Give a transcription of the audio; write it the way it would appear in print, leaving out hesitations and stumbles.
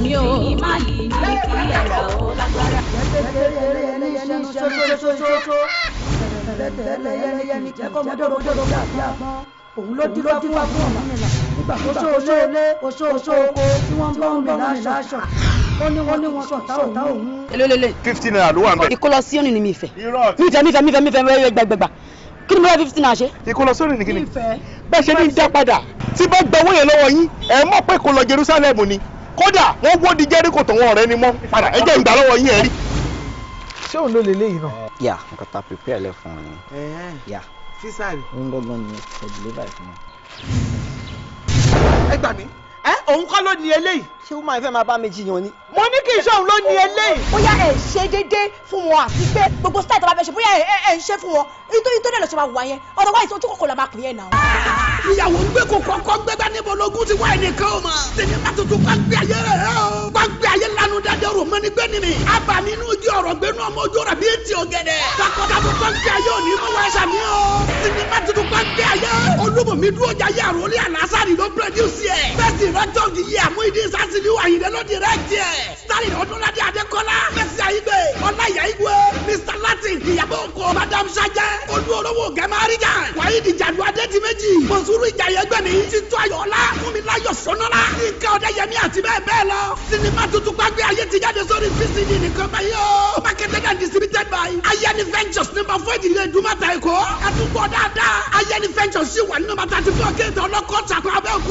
mi ò má yìí ní kí ẹ̀rọ ó lágbára. òun ló dín lọ́dún wá fún ọ̀nà nílà nígbà tó oṣó oko tí wọ́n bọ́ ń bẹ̀ láṣọ ó ní wọ́n sọ̀tá òun. elélele 50 naira ló wà ń bẹ̀. ìkọlọ sí òní ni mi fẹ́ gbẹgbẹgbà kí ni mo fẹ́ 50 naira ṣe. ìkọlọ sórí ni kí ni bẹ́ẹ̀ ṣe ní dá padà tí bá gba owó yẹn lọ́wọ́ yín ẹ mọ̀ pé kò lọ Jerusalem ni kódà wọ́n wó di Jẹ́ríkò tó wọn ọ̀rẹ́ ni mọ́ padà ẹ jẹ́ ìgbà lọ́wọ́ yín ẹ rí. ṣé òun ló lè léyìí náà. yà nǹkan tá a prepare lẹ fún ọ ni. yà físàrì. òun gbọ́ngàn ni ẹ deliver fún mi. ẹ gbà mí òun kọ́ ló ní eléyìí. ṣé ó máa fẹ́ máa bá mi jiyàn ni. mo ní kí n ṣe òun ló ní eléyìí. bóyá ẹ ṣe déédéé fún wọn àti pé gbogbo style tó bá fẹ́ ṣe bóyá ẹ ń ṣe fún wọn nítorí tó dẹ̀ lọ ṣe máa wà yẹn otherwise ojú kòkòrò la máa pè yẹn náà. ìyàwó ń gbé kókó ọkọ gbẹgbẹ níbo lógún ti wá ẹnìkan o ma. sinimá tuntun bá gbé ayé rẹ o. bá gbé ayé lanu dáadé rò mọ́ni gbé ni mi. àbá nínú ojú ọ̀rọ̀ gbénu ọmọ ojú ọ̀rọ̀ bí etí ọ̀gẹ̀dẹ̀. takọ̀dàbọ̀ bá gbé ayé òní mọ́ wá ẹ̀ṣà mi o. sinimá tuntun bá gbé ayé. olúmọ̀mí dúró jayé àròlé àlásàrì ló produce yẹ. bẹ́ẹ̀sì rọ́jọ́ yìí àmúìdí sásìlú àyìnlé ló direct yẹ. starring ọdúnládé adékọ́lá. bẹ́ẹ̀sì àyígbé ọláyà igwe Mr Latin ìyàbọ̀ oko madam sajẹ. olú olówó gẹ̀márìjà. wàyí ìjàdù adétìméjì. mọ̀sùrù ìjàyẹ gbẹ̀mí. títú ayọ̀ọ́lá fúnmiláyọ̀ sọ́nọ́lá. nǹkan ọ̀dẹ́yẹmí àti bẹ́ẹ̀ bẹ́ẹ̀ lọ. sinimá tuntun gbàgbé ayé ti jáde sórí VCD nìkan báyìí o. marketed and distributed by Ayeni Ventures number 4 ìdílé Dùmọ̀tà Èkó. ẹ tún gbọ́ dáadáa. Ayeni Ventures sì wà ní number 34 kéètò ọlọ́kọ̀ ṣàkó abẹ́òkúta.